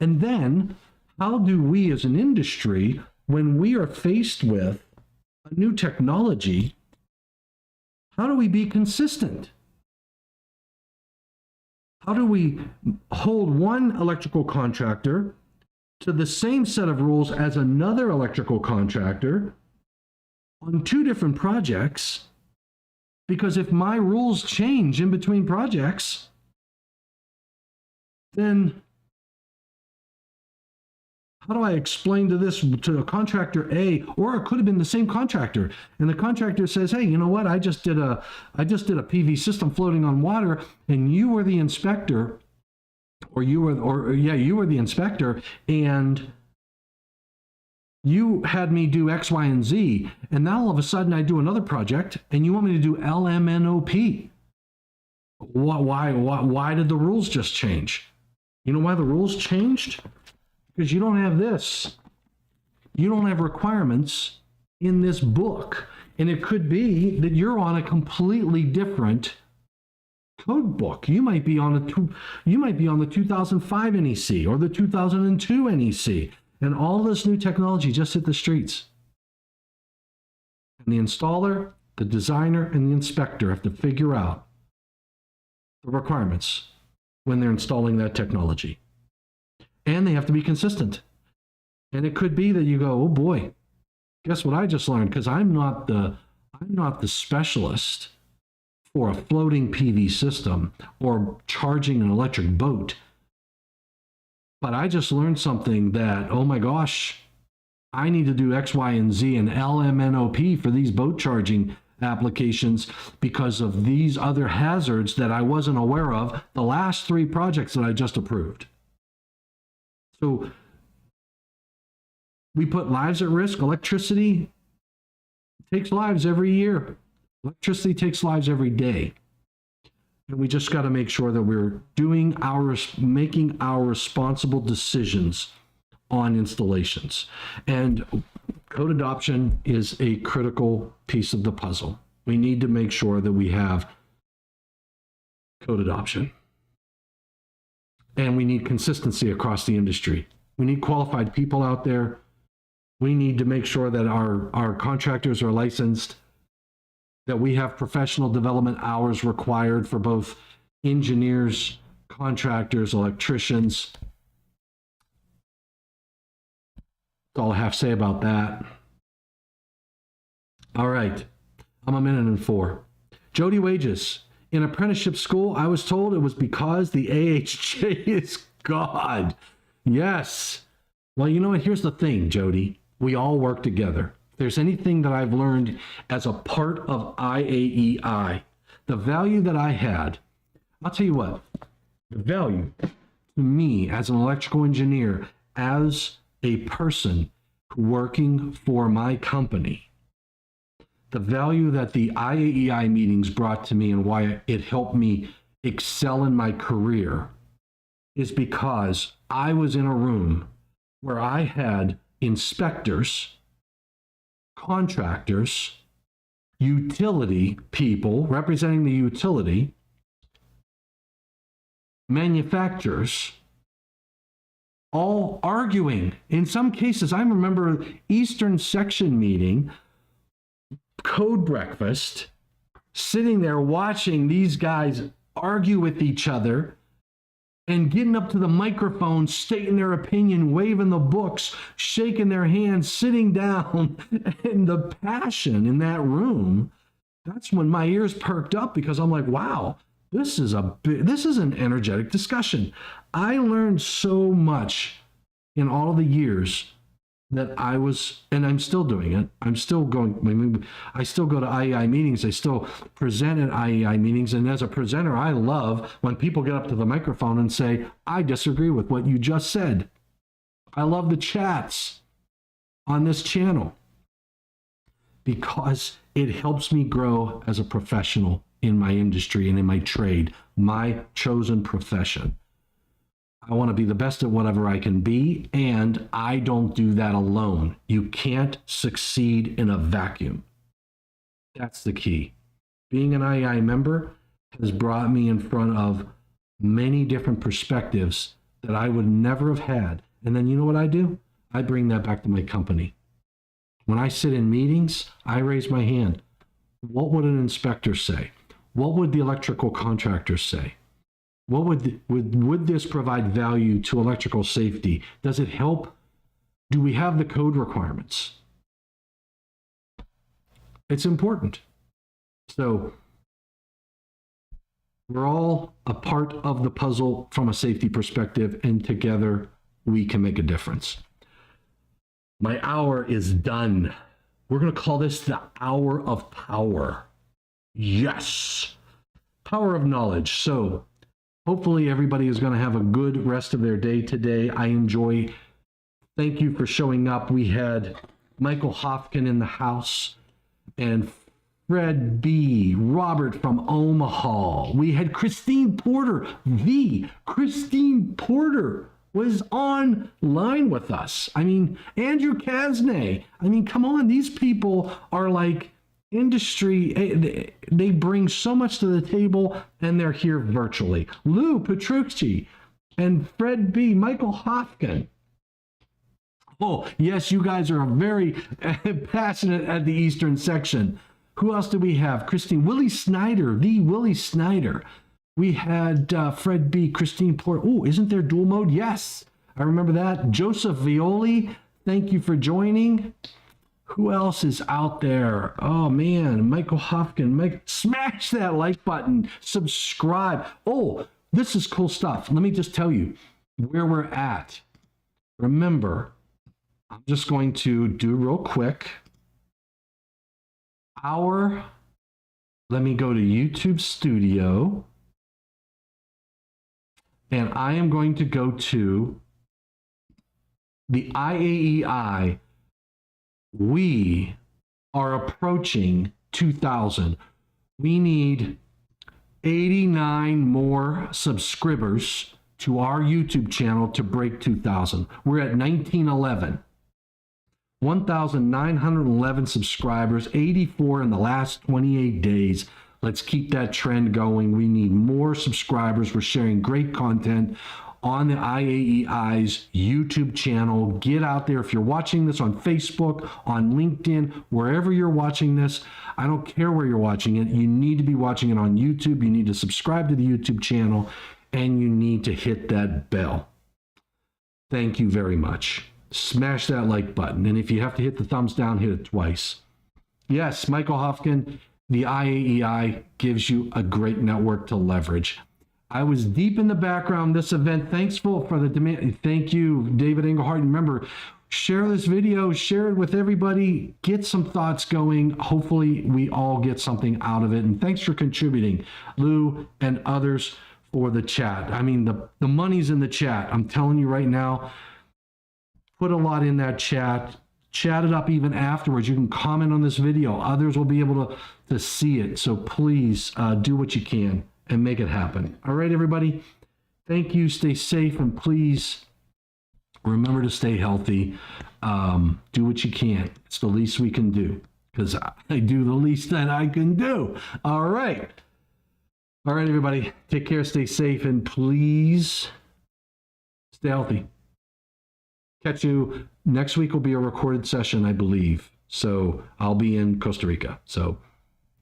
And then how do we as an industry, when we are faced with a new technology, how do we be consistent? How do we hold one electrical contractor to the same set of rules as another electrical contractor on two different projects? Because if my rules change in between projects, then how do I explain to a contractor A, or it could have been the same contractor, and the contractor says, hey, you know what, I just did a PV system floating on water, and you were the inspector, you were the inspector, and you had me do X, Y, and Z, and now all of a sudden I do another project, and you want me to do LMNOP. Why did the rules just change? You know why the rules changed? Because you don't have this. You don't have requirements in this book. And it could be that you're on a completely different code book. You might be on the 2005 NEC or the 2002 NEC. And all this new technology just hit the streets. And the installer, the designer, and the inspector have to figure out the requirements when they're installing that technology. And they have to be consistent. And it could be that you go, oh boy, guess what I just learned? Because I'm not the specialist for a floating PV system or charging an electric boat. But I just learned something that, oh my gosh, I need to do X, Y, and Z and LMNOP for these boat charging applications because of these other hazards that I wasn't aware of the last 3 projects that I just approved. So we put lives at risk. Electricity takes lives every year. Electricity takes lives every day. And we just got to make sure that we're making our responsible decisions on installations. And code adoption is a critical piece of the puzzle. We need to make sure that we have code adoption. And we need consistency across the industry. We need qualified people out there. We need to make sure that our contractors are licensed, that we have professional development hours required for both engineers, contractors, electricians. That's all I have to say about that. All right, I'm 1:04. Jody wages. In apprenticeship school, I was told it was because the AHJ is God. Yes. Well, you know what? Here's the thing, Jody. We all work together. If there's anything that I've learned as a part of IAEI, the value that I had, I'll tell you what, the value to me as an electrical engineer, as a person working for my company, the value that the IAEI meetings brought to me and why it helped me excel in my career is because I was in a room where I had inspectors, contractors, utility people representing the utility, manufacturers, all arguing. In some cases, I remember Eastern section meeting, code breakfast, sitting there watching these guys argue with each other and getting up to the microphone, stating their opinion, waving the books, shaking their hands, sitting down, and the passion in that room, that's when my ears perked up because I'm like, wow, This is an energetic discussion. I learned so much in all of the years that and I'm still doing it. I'm still going, I still go to IEI meetings. I still present at IEI meetings. And as a presenter, I love when people get up to the microphone and say, I disagree with what you just said. I love the chats on this channel because it helps me grow as a professional in my industry and in my trade, my chosen profession. I want to be the best at whatever I can be, and I don't do that alone. You can't succeed in a vacuum. That's the key. Being an IEI member has brought me in front of many different perspectives that I would never have had. And then you know what I do? I bring that back to my company. When I sit in meetings, I raise my hand. What would an inspector say? What would the electrical contractor say? What would this provide value to electrical safety? Does it help? Do we have the code requirements? It's important. So we're all a part of the puzzle from a safety perspective, and together we can make a difference. My hour is done. We're going to call this the hour of power. Yes. Power of knowledge. So hopefully everybody is going to have a good rest of their day today. Thank you for showing up. We had Michael Hofkin in the house and Fred B., Robert from Omaha. We had Christine Porter. Christine Porter was online with us. I mean, Andrew Kasney. I mean, come on, these people are like industry. They bring so much to the table, and they're here virtually. Lou Petrucci and Fred B., Michael Hofkin. Oh, yes, you guys are very passionate at the Eastern section. Who else do we have? Willie Snyder, Willie Snyder. We had Fred B., Christine Porter. Oh, isn't there dual mode? Yes, I remember that. Joseph Violi, thank you for joining. Who else is out there? Oh, man, Michael Hofkin. Smash that like button. Subscribe. Oh, this is cool stuff. Let me just tell you where we're at. Remember, I'm just going to do real quick. Let me go to YouTube Studio. And I am going to go to the IAEI. We are approaching 2,000. We need 89 more subscribers to our YouTube channel to break 2,000. We're at 1911. 1,911 subscribers, 84 in the last 28 days. Let's keep that trend going. We need more subscribers. We're sharing great content on the IAEI's YouTube channel. Get out there. If you're watching this on Facebook, on LinkedIn, wherever you're watching this, I don't care where you're watching it. You need to be watching it on YouTube. You need to subscribe to the YouTube channel, and you need to hit that bell. Thank you very much. Smash that like button. And if you have to hit the thumbs down, hit it twice. Yes, Michael Hofkin, the IAEI gives you a great network to leverage. I was deep in the background this event. Thanks for the demand. Thank you, David Engelhardt. Remember, share this video, share it with everybody, get some thoughts going. Hopefully we all get something out of it. And thanks for contributing, Lou and others, for the chat. I mean, the money's in the chat. I'm telling you right now, put a lot in that chat. Chat it up even afterwards. You can comment on this video. Others will be able to see it. So please do what you can and make it happen. All right, everybody. Thank you. Stay safe, and please remember to stay healthy. Do what you can. It's the least we can do, because I do the least that I can do. All right. All right, everybody. Take care. Stay safe, and please stay healthy. Catch you next week. Will be a recorded session, I believe. So I'll be in Costa Rica. So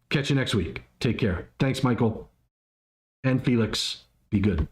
catch you next week. Take care. Thanks, Michael and Felix. Be good.